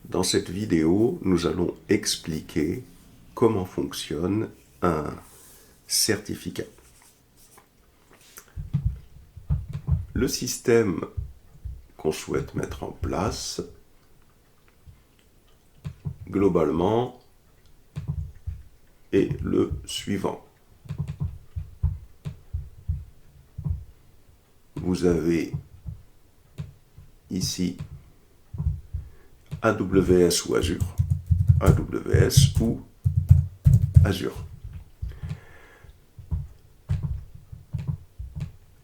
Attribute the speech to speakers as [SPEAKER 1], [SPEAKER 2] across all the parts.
[SPEAKER 1] Dans cette vidéo, nous allons expliquer comment fonctionne un certificat. Le système qu'on souhaite mettre en place, globalement, est le suivant. Vous avez ici AWS ou Azure, AWS ou Azure.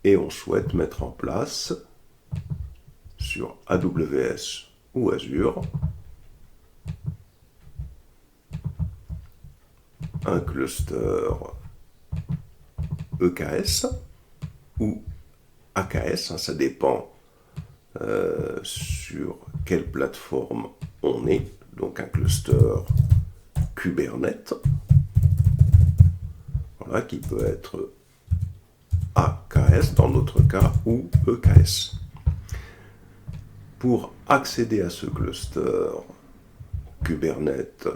[SPEAKER 1] Et on souhaite mettre en place sur AWS ou Azure un cluster EKS ou AKS, ça dépend sur quelle plateforme on est, donc un cluster Kubernetes, voilà, qui peut être AKS dans notre cas ou EKS. Pour accéder à ce cluster Kubernetes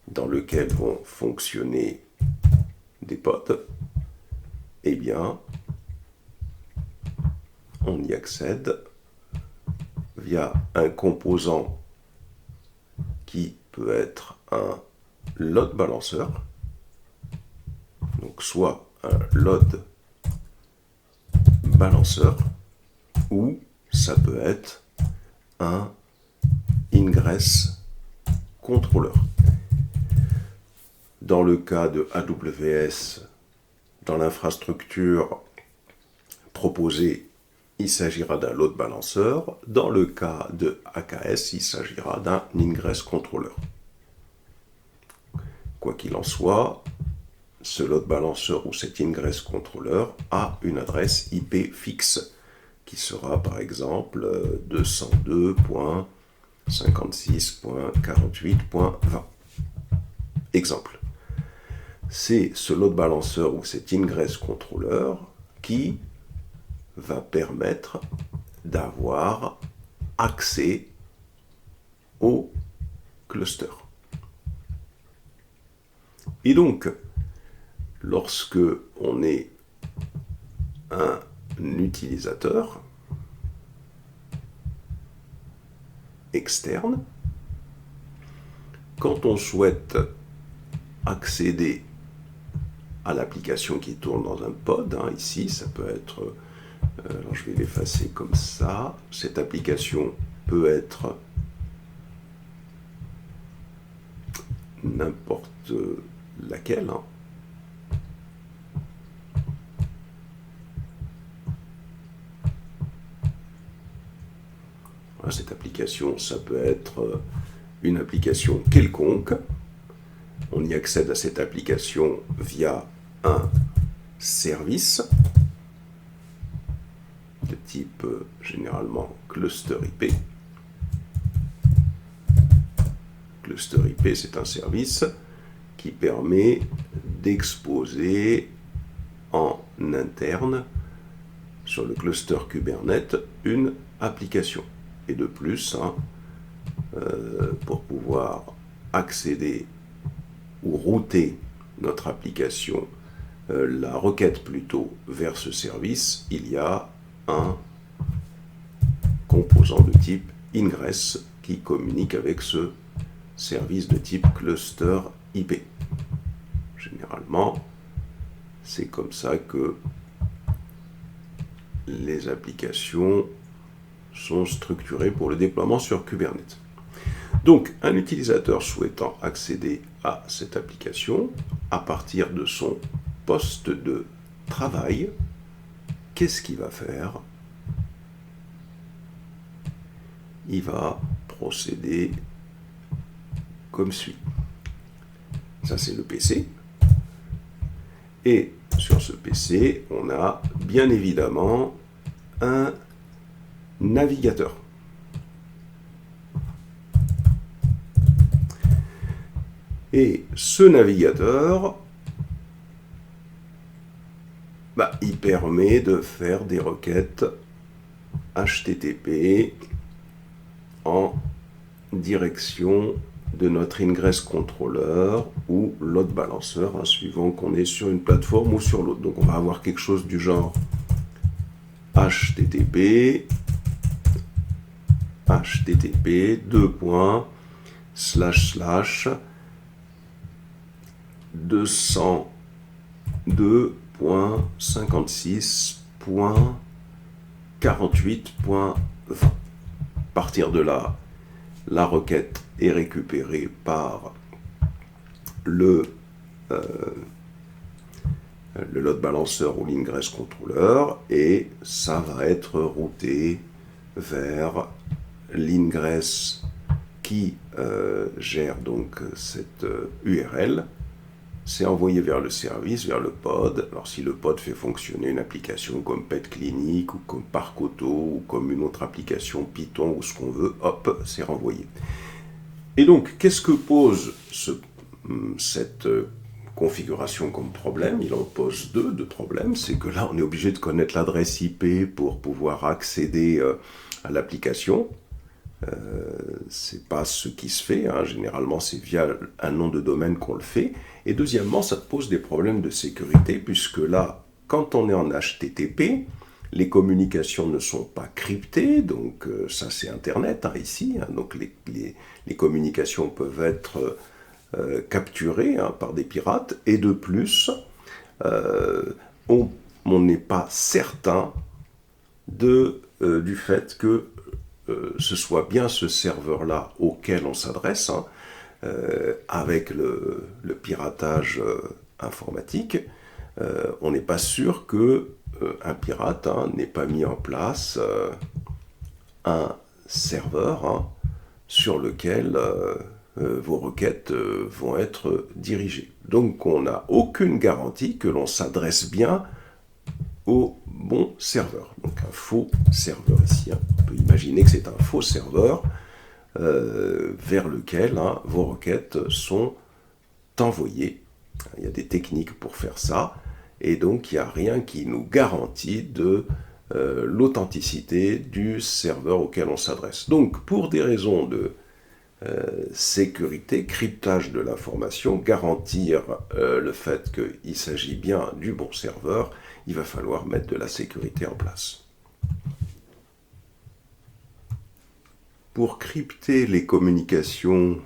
[SPEAKER 1] dans lequel vont fonctionner des pods, eh bien, on y accède via un composant qui peut être un load balancer, donc soit un load balancer, ou ça peut être un ingress controller. Dans le cas de AWS, dans l'infrastructure proposée, il s'agira d'un load balancer. Dans le cas de AKS, il s'agira d'un ingress controller. Quoi qu'il en soit, ce load balancer ou cet ingress controller a une adresse IP fixe qui sera par exemple 202.56.48.20. Exemple. C'est ce load balancer ou cet ingress controller qui va permettre d'avoir accès au cluster. Et donc, lorsque on est un utilisateur externe, quand on souhaite accéder à l'application qui tourne dans un pod, ici ça peut être, alors je vais l'effacer comme ça, cette application peut être n'importe laquelle, Voilà, cette application, ça peut être une application quelconque. On y accède à cette application via un service de type généralement cluster IP. Cluster IP, c'est un service qui permet d'exposer en interne sur le cluster Kubernetes une application. Et de plus, pour pouvoir accéder ou router notre application, la requête plutôt vers ce service, il y a un composant de type ingress qui communique avec ce service de type cluster IP. Généralement, c'est comme ça que les applications sont structurées pour le déploiement sur Kubernetes. Donc, un utilisateur souhaitant accéder à cette application, à partir de son poste de travail, qu'est-ce qu'il va faire? Il va procéder comme suit. Ça, c'est le PC. Et sur ce PC, on a bien évidemment un navigateur. Et ce navigateur, il permet de faire des requêtes HTTP en direction de notre ingress controller ou load balancer, hein, suivant qu'on est sur une plateforme ou sur l'autre. Donc on va avoir quelque chose du genre http 2.2.56.48.20. À partir de là, la requête est récupérée par le load balancer ou l'ingress controller et ça va être routé vers l'ingress qui gère donc cette URL. C'est envoyé vers le service, vers le pod. Alors si le pod fait fonctionner une application comme Pet Clinic ou comme Parcoto ou comme une autre application Python ou ce qu'on veut, hop, c'est renvoyé. Et donc, qu'est-ce que pose cette configuration comme problème? Il en pose deux problèmes. C'est que là, on est obligé de connaître l'adresse IP pour pouvoir accéder à l'application. C'est pas ce qui se fait, hein. Généralement c'est via un nom de domaine qu'on le fait. Et deuxièmement, ça pose des problèmes de sécurité, puisque là, quand on est en HTTP, les communications ne sont pas cryptées, donc ça c'est Internet, hein, ici, hein, donc les communications peuvent être capturées, hein, par des pirates, et de plus, on n'est pas certain du fait que ce soit bien ce serveur-là auquel on s'adresse, hein, avec le piratage informatique, on n'est pas sûr que un pirate, hein, n'ait pas mis en place un serveur, hein, sur lequel vos requêtes vont être dirigées. Donc on n'a aucune garantie que l'on s'adresse bien au bon serveur. Donc un faux serveur ici, hein. On peut imaginer que c'est un faux serveur vers lequel, hein, vos requêtes sont envoyées. Il y a des techniques pour faire ça, et donc il n'y a rien qui nous garantit de l'authenticité du serveur auquel on s'adresse. Donc pour des raisons de sécurité, cryptage de l'information, garantir le fait qu'il s'agit bien du bon serveur, il va falloir mettre de la sécurité en place. Pour crypter les communications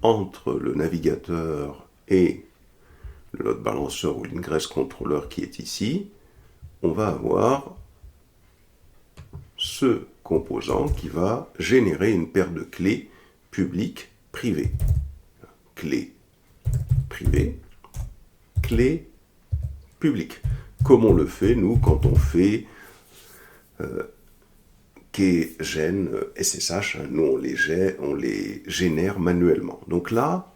[SPEAKER 1] entre le navigateur et le load balancer ou l'ingress controller qui est ici, on va avoir ce composant qui va générer une paire de clés publiques privées. Clé privée, clé publique. Comme on le fait, nous, quand on fait kgen SSH, hein, nous on les génère manuellement. Donc là,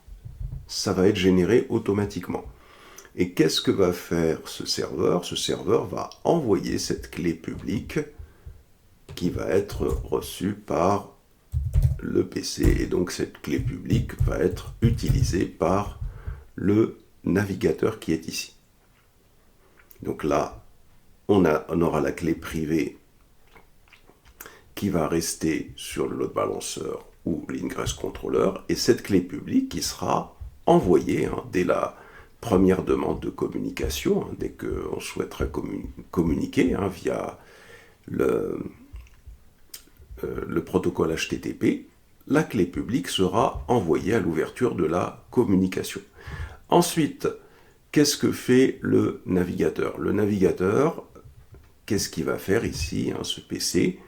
[SPEAKER 1] ça va être généré automatiquement. Et qu'est-ce que va faire ce serveur? Ce serveur va envoyer cette clé publique qui va être reçue par le PC. Et donc cette clé publique va être utilisée par le navigateur qui est ici. Donc là, on aura la clé privée qui va rester sur le load balancer ou l'ingress controller, et cette clé publique qui sera envoyée, hein, dès la première demande de communication, hein, dès qu'on souhaiterait communiquer, hein, via le protocole HTTP, la clé publique sera envoyée à l'ouverture de la communication. Ensuite, qu'est-ce que fait le navigateur? Le navigateur, qu'est-ce qu'il va faire ici, hein, ce PC?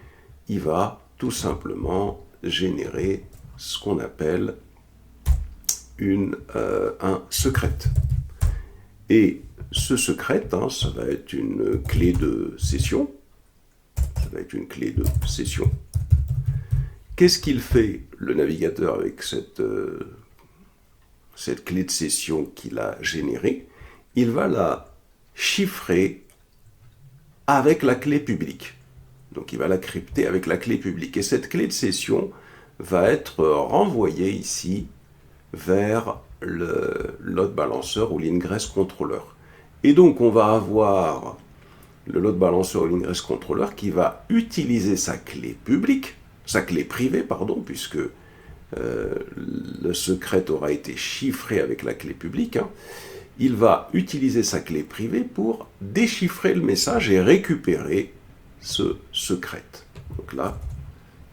[SPEAKER 1] Il va tout simplement générer ce qu'on appelle un secret. Et ce secret, hein, ça va être une clé de session. Ça va être une clé de session. Qu'est-ce qu'il fait, le navigateur, avec cette clé de session qu'il a générée? Il va la chiffrer avec la clé publique. Donc il va la crypter avec la clé publique. Et cette clé de session va être renvoyée ici vers le load balancer ou l'ingress controller. Et donc on va avoir le load balancer ou l'ingress controller qui va utiliser sa clé publique, sa clé privée, pardon, puisque le secret aura été chiffré avec la clé publique, hein, il va utiliser sa clé privée pour déchiffrer le message et récupérer ce secret. Donc là,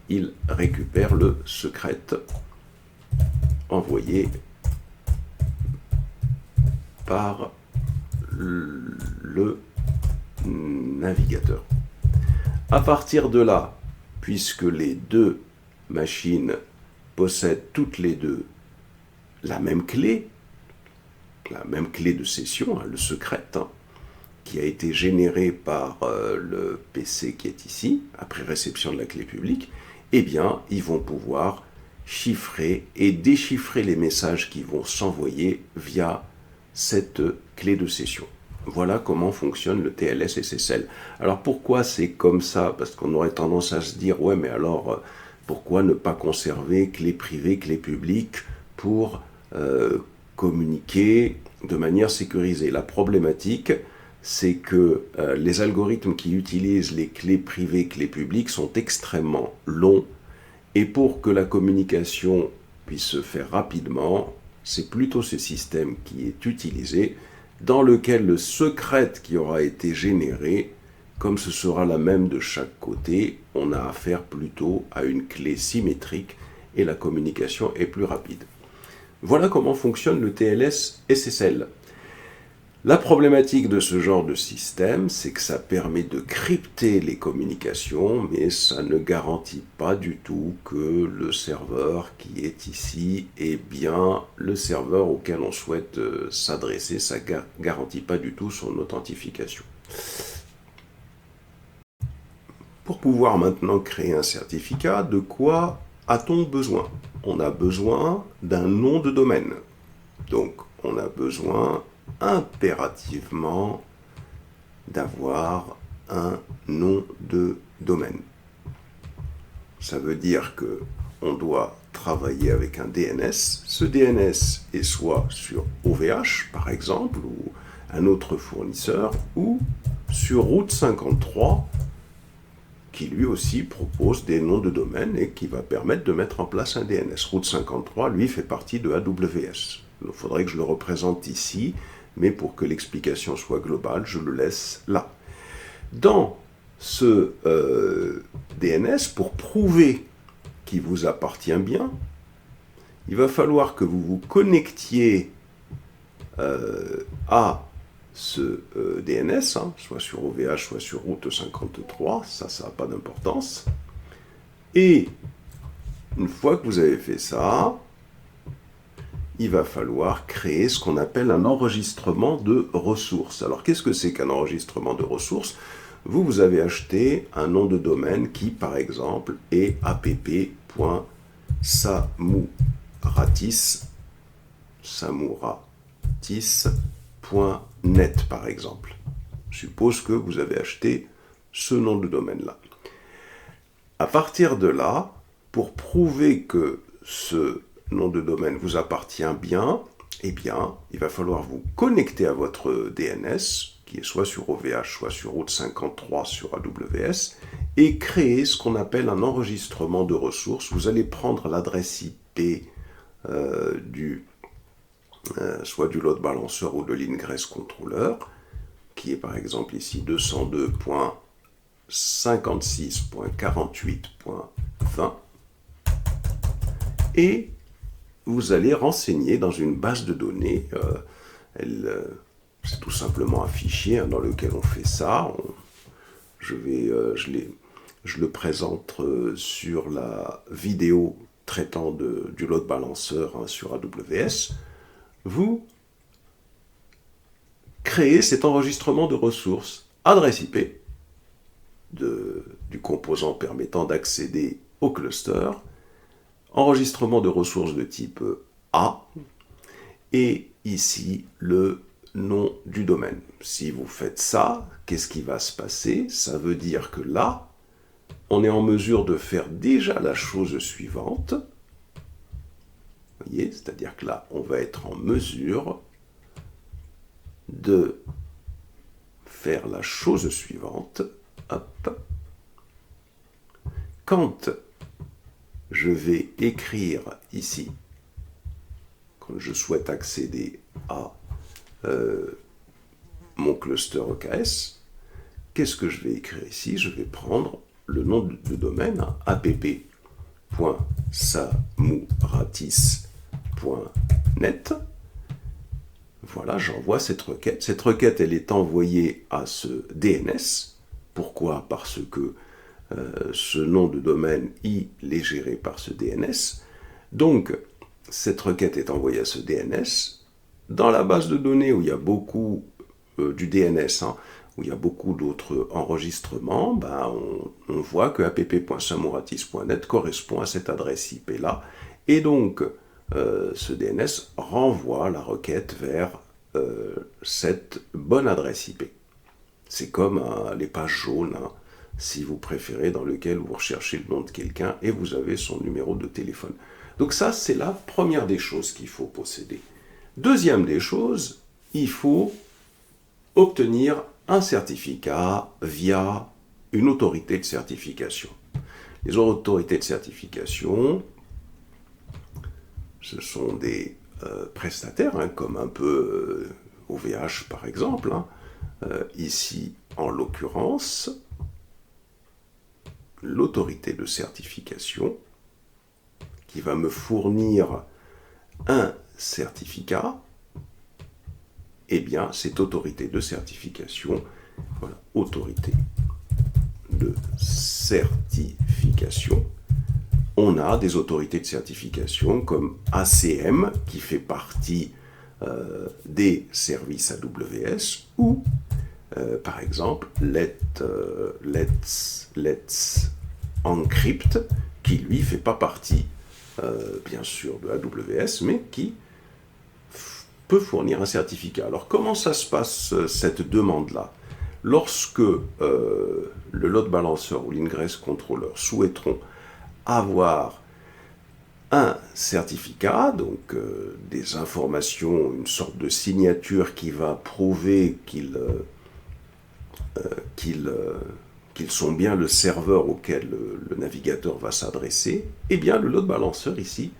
[SPEAKER 1] il récupère le secret envoyé par le navigateur. À partir de là, puisque les deux machines possèdent toutes les deux la même clé de session, hein, le secret, hein, qui a été généré par le PC qui est ici, après réception de la clé publique, eh bien, ils vont pouvoir chiffrer et déchiffrer les messages qui vont s'envoyer via cette clé de session. Voilà comment fonctionne le TLS SSL. Alors pourquoi c'est comme ça? Parce qu'on aurait tendance à se dire, ouais, mais alors pourquoi ne pas conserver clé privée, clé publique pour communiquer de manière sécurisée? La problématique, c'est que les algorithmes qui utilisent les clés privées, clés publiques sont extrêmement longs, et pour que la communication puisse se faire rapidement, c'est plutôt ce système qui est utilisé, dans lequel le secret qui aura été généré, comme ce sera la même de chaque côté, on a affaire plutôt à une clé symétrique et la communication est plus rapide. Voilà comment fonctionne le TLS SSL. La problématique de ce genre de système, c'est que ça permet de crypter les communications, mais ça ne garantit pas du tout que le serveur qui est ici est bien le serveur auquel on souhaite s'adresser. Ça ne garantit pas du tout son authentification. Pour pouvoir maintenant créer un certificat, de quoi a-t-on besoin? On a besoin d'un nom de domaine. Donc, on a besoin impérativement d'avoir un nom de domaine. Ça veut dire que on doit travailler avec un DNS. Ce DNS est soit sur OVH, par exemple, ou un autre fournisseur, ou sur Route 53, qui lui aussi propose des noms de domaine et qui va permettre de mettre en place un DNS. Route 53, lui, fait partie de AWS. Il faudrait que je le représente ici, mais pour que l'explication soit globale, je le laisse là. Dans ce DNS, pour prouver qu'il vous appartient bien, il va falloir que vous vous connectiez à ce DNS, hein, soit sur OVH, soit sur Route 53, ça n'a pas d'importance. Et une fois que vous avez fait ça, il va falloir créer ce qu'on appelle un enregistrement de ressources. Alors, qu'est-ce que c'est qu'un enregistrement de ressources? Vous avez acheté un nom de domaine qui, par exemple, est app.samuratis.net, par exemple. Je suppose que vous avez acheté ce nom de domaine-là. À partir de là, pour prouver que ce nom de domaine vous appartient bien, eh bien, il va falloir vous connecter à votre DNS, qui est soit sur OVH, soit sur Route 53 sur AWS, et créer ce qu'on appelle un enregistrement de ressources. Vous allez prendre l'adresse IP soit du load balancer ou de l'ingress controller, qui est par exemple ici 202.56.48.20, et vous allez renseigner dans une base de données. C'est tout simplement un fichier dans lequel on fait ça. Je le présente sur la vidéo traitant du load balancer sur AWS. Vous créez cet enregistrement de ressources, adresse IP du composant permettant d'accéder au cluster, enregistrement de ressources de type A, et ici le nom du domaine. Si vous faites ça, qu'est-ce qui va se passer? Ça veut dire que là, on est en mesure de faire déjà la chose suivante. Vous voyez, c'est-à-dire que là, on va être en mesure de faire la chose suivante. Hop. Quand je vais écrire ici, quand je souhaite accéder à mon cluster EKS, qu'est-ce que je vais écrire ici? Je vais prendre le nom de domaine, app.samouratis.net. Voilà, j'envoie cette requête. Cette requête, elle est envoyée à ce DNS. Pourquoi? Parce que ce nom de domaine, il est géré par ce DNS. Donc, cette requête est envoyée à ce DNS. Dans la base de données où il y a beaucoup du DNS, où il y a beaucoup d'autres enregistrements, on voit que app.samouratis.net correspond à cette adresse IP-là. Et donc, ce DNS renvoie la requête vers cette bonne adresse IP. C'est comme les pages jaunes, si vous préférez, dans lesquelles vous recherchez le nom de quelqu'un et vous avez son numéro de téléphone. Donc ça, c'est la première des choses qu'il faut posséder. Deuxième des choses, il faut obtenir un certificat via une autorité de certification. Les autorités de certification, ce sont des prestataires, comme un peu OVH par exemple. Ici, en l'occurrence, l'autorité de certification qui va me fournir un certificat, eh bien, cette autorité de certification, voilà, autorité de certification, on a des autorités de certification comme ACM, qui fait partie des services AWS, ou par exemple Let's Encrypt, qui lui fait pas partie bien sûr de AWS, mais qui peut fournir un certificat. Alors comment ça se passe cette demande-là? Lorsque le load balancer ou l'ingress controller souhaiteront avoir un certificat, donc des informations, une sorte de signature qui va prouver qu'ils sont bien le serveur auquel le navigateur va s'adresser, eh bien le load balancer ici,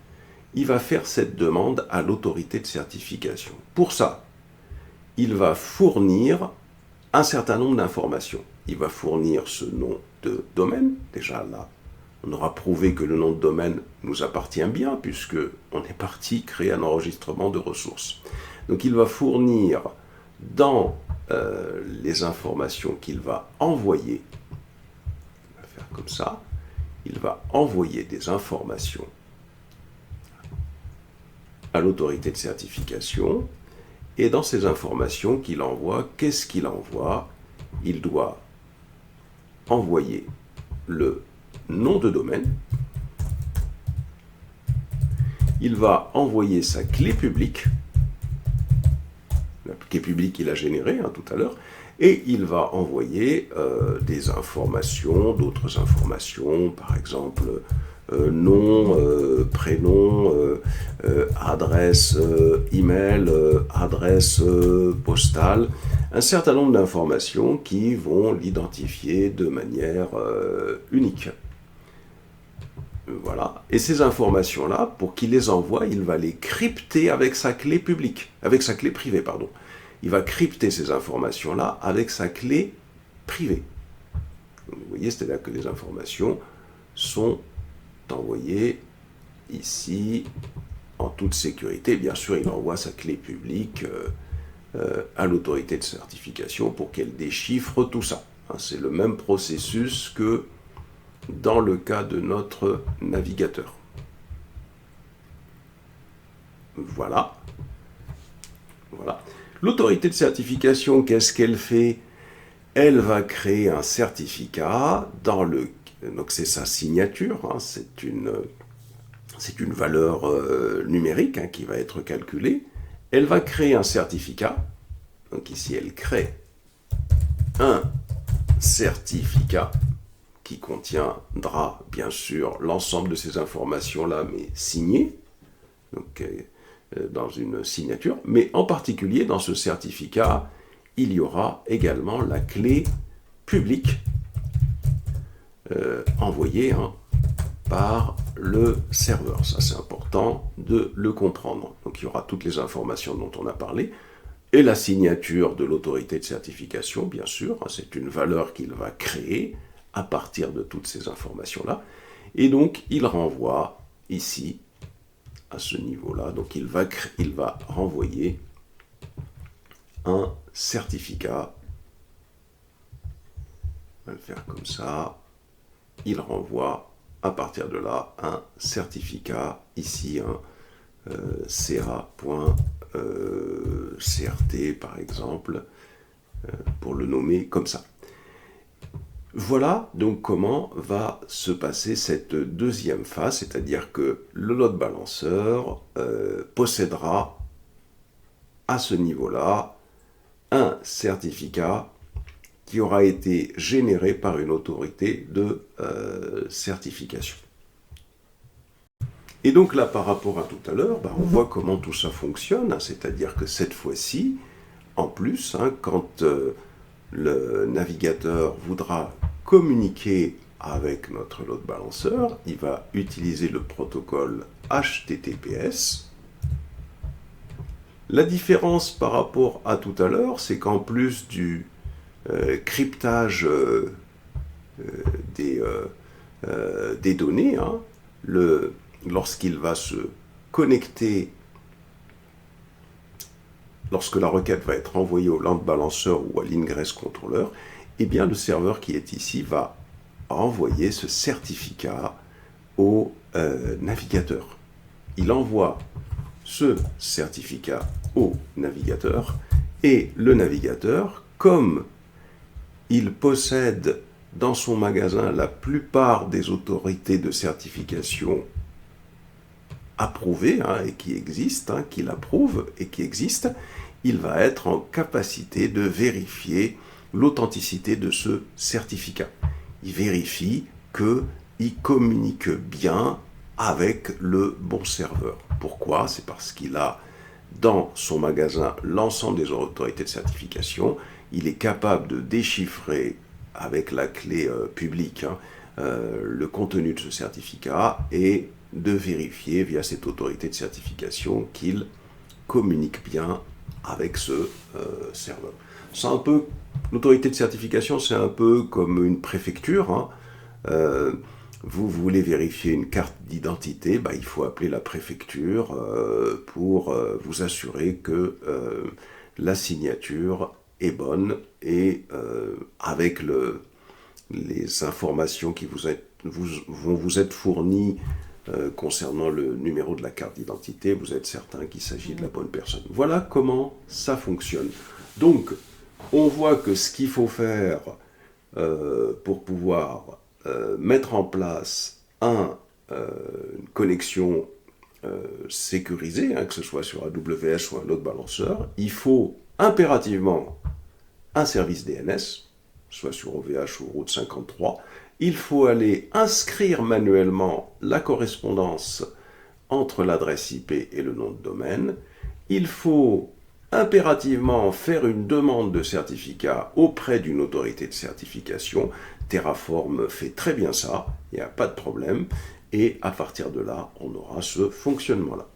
[SPEAKER 1] il va faire cette demande à l'autorité de certification. Pour ça, il va fournir un certain nombre d'informations. Il va fournir ce nom de domaine, déjà là, on aura prouvé que le nom de domaine nous appartient bien, puisqu'on est parti créer un enregistrement de ressources. Donc il va fournir dans les informations qu'il va envoyer, on va faire comme ça, il va envoyer des informations à l'autorité de certification, et dans ces informations qu'il envoie, qu'est-ce qu'il envoie? Il doit envoyer le nom de domaine, il va envoyer sa clé publique, la clé publique qu'il a générée tout à l'heure, et il va envoyer des informations, d'autres informations, par exemple nom, prénom, adresse email, adresse postale, un certain nombre d'informations qui vont l'identifier de manière unique. Voilà. Et ces informations-là, pour qu'il les envoie, il va les crypter avec sa clé publique, avec sa clé privée, pardon. Il va crypter ces informations-là avec sa clé privée. Donc, vous voyez, c'est-à-dire que les informations sont envoyées ici en toute sécurité. Bien sûr, il envoie sa clé publique à l'autorité de certification pour qu'elle déchiffre tout ça. C'est le même processus que dans le cas de notre navigateur. Voilà. Voilà. L'autorité de certification, qu'est-ce qu'elle fait? Elle va créer un certificat dans le... Donc c'est sa signature, c'est une valeur numérique qui va être calculée. Elle va créer un certificat. Donc ici, elle crée un certificat qui contiendra bien sûr l'ensemble de ces informations-là, mais signées, donc dans une signature. Mais en particulier, dans ce certificat, il y aura également la clé publique envoyée par le serveur. Ça, c'est important de le comprendre. Donc, il y aura toutes les informations dont on a parlé, et la signature de l'autorité de certification, bien sûr. C'est une valeur qu'il va créer à partir de toutes ces informations-là. Et donc, il renvoie ici, à ce niveau-là, donc il va renvoyer un certificat. On va le faire comme ça. Il renvoie à partir de là un certificat, ici un CA.CRT par exemple, pour le nommer comme ça. Voilà donc comment va se passer cette deuxième phase, c'est-à-dire que le load balancer possédera à ce niveau-là un certificat qui aura été généré par une autorité de certification. Et donc là, par rapport à tout à l'heure, on voit comment tout ça fonctionne, c'est-à-dire que cette fois-ci, en plus, quand le navigateur voudra communiquer avec notre load balancer, il va utiliser le protocole HTTPS. La différence par rapport à tout à l'heure, c'est qu'en plus du cryptage des données, lorsqu'il va se connecter, lorsque la requête va être envoyée au load balancer ou à l'ingress controller, eh bien le serveur qui est ici va envoyer ce certificat au navigateur. Il envoie ce certificat au navigateur et le navigateur, comme il possède dans son magasin la plupart des autorités de certification approuvées et qui existent, qu'il approuve et qui existent, il va être en capacité de vérifier l'authenticité de ce certificat. Il vérifie qu'il communique bien avec le bon serveur. Pourquoi? C'est parce qu'il a dans son magasin l'ensemble des autorités de certification. Il est capable de déchiffrer avec la clé publique le contenu de ce certificat et de vérifier via cette autorité de certification qu'il communique bien avec ce serveur. C'est un peu, l'autorité de certification, c'est un peu comme une préfecture. Vous voulez vérifier une carte d'identité, il faut appeler la préfecture pour vous assurer que la signature est bonne et avec les informations qui vont vous être fournies concernant le numéro de la carte d'identité, vous êtes certain qu'il s'agit de la bonne personne. Voilà comment ça fonctionne. Donc, on voit que ce qu'il faut faire pour pouvoir mettre en place une connexion sécurisée, que ce soit sur AWS ou un load balancer, il faut impérativement un service DNS, soit sur OVH ou Route 53. Il faut aller inscrire manuellement la correspondance entre l'adresse IP et le nom de domaine. Il faut impérativement faire une demande de certificat auprès d'une autorité de certification. Terraform fait très bien ça, il n'y a pas de problème. Et à partir de là, on aura ce fonctionnement-là.